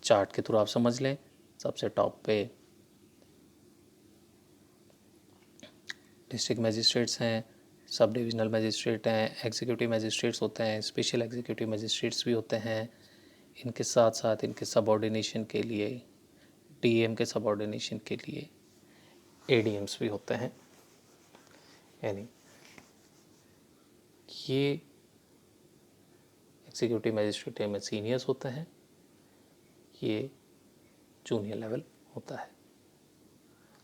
A: चार्ट के थ्रू आप समझ लें। सबसे टॉप पे डिस्ट्रिक्ट मैजिस्ट्रेट्स हैं, सब डिविजनल मैजिस्ट्रेट हैं, एग्जीक्यूटिव मैजिस्ट्रेट्स होते हैं, स्पेशल एग्जीक्यूटिव मैजिस्ट्रेट्स भी होते हैं। इनके साथ साथ इनके सबऑर्डिनेशन के लिए, DM के सबऑर्डिनेशन के लिए ADMs भी होते हैं। यानी ये एग्जीक्यूटिव मजिस्ट्रेट में सीनियर्स होते हैं, ये जूनियर लेवल होता है।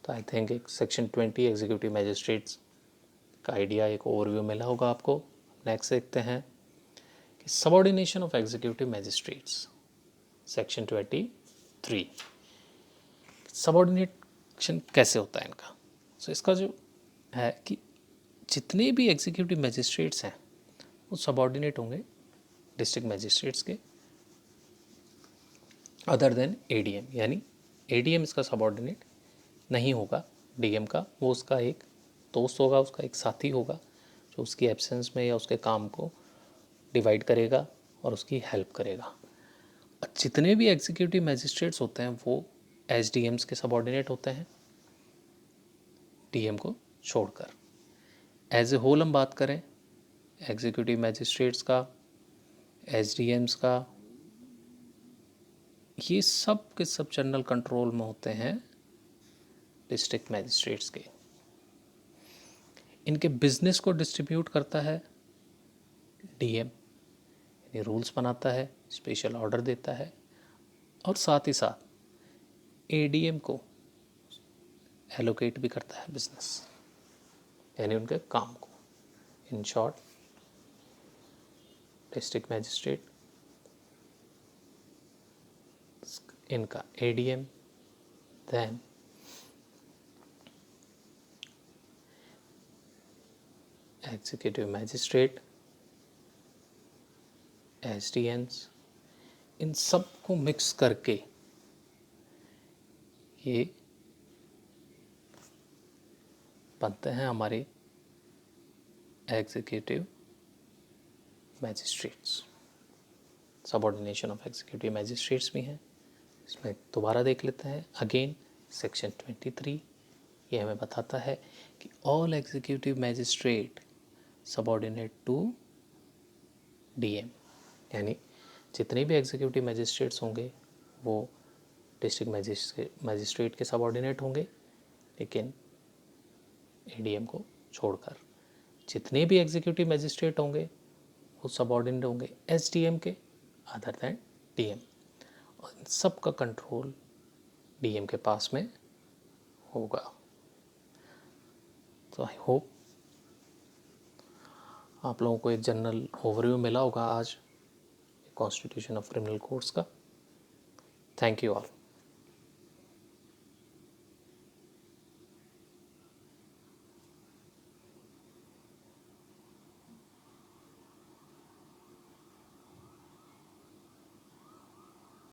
A: तो आई थिंक एक सेक्शन 20 एग्जीक्यूटिव मजिस्ट्रेट्स का आइडिया, एक ओवरव्यू मिला होगा आपको। नेक्स्ट देखते हैं कि subordination of executive magistrates, section 23, subordination कैसे होता है इनका। सो इसका जो है कि जितने भी एग्जीक्यूटिव मजिस्ट्रेट्स हैं वो सबऑर्डिनेट होंगे डिस्ट्रिक्ट मजिस्ट्रेट्स के, अदर देन एडीएम, यानी एडीएम इसका सबऑर्डिनेट नहीं होगा डीएम का, वो उसका एक दोस्त होगा, उसका एक साथी होगा जो उसकी एब्सेंस में या उसके काम को डिवाइड करेगा और उसकी हेल्प करेगा। जितने भी एग्जीक्यूटिव मजिस्ट्रेट्स होते हैं वो एसडीएम्स के सबऑर्डिनेट होते हैं डीएम को छोड़कर। एज ए होल हम बात करें एग्जीक्यूटिव मजिस्ट्रेट्स का, एसडीएम्स का, ये सब के सब जनरल कंट्रोल में होते हैं डिस्ट्रिक्ट मजिस्ट्रेट्स के। इनके बिजनेस को डिस्ट्रीब्यूट करता है डीएम, यानी रूल्स बनाता है, स्पेशल ऑर्डर देता है, और साथ ही साथ एडीएम को एलोकेट भी करता है बिजनेस, यानी उनके काम को। इन शॉर्ट, डिस्ट्रिक्ट मजिस्ट्रेट इनका ADM, then executive magistrate, SDMs, इन सब को मिक्स करके ये बनते हैं हमारे executive magistrates. Subordination of executive magistrates भी हैं, इसमें दोबारा देख लेते हैं। अगेन सेक्शन 23 ये हमें बताता है कि all executive magistrate subordinate to DM, यानी जितने भी एग्जीक्यूटिव मजिस्ट्रेट्स होंगे वो डिस्ट्रिक्ट मजिस्ट्रेट के सबऑर्डिनेट होंगे, लेकिन एडीएम को छोड़कर। जितने भी एग्जीक्यूटिव मजिस्ट्रेट होंगे वो सबऑर्डिनेट होंगे एसडीएम के, अदर दैन डीएम, और इन सब का कंट्रोल डीएम के पास में होगा। तो आई होप आप लोगों को एक जनरल ओवरव्यू मिला होगा आज कॉन्स्टिट्यूशन ऑफ क्रिमिनल कोर्ट्स का। Thank you all.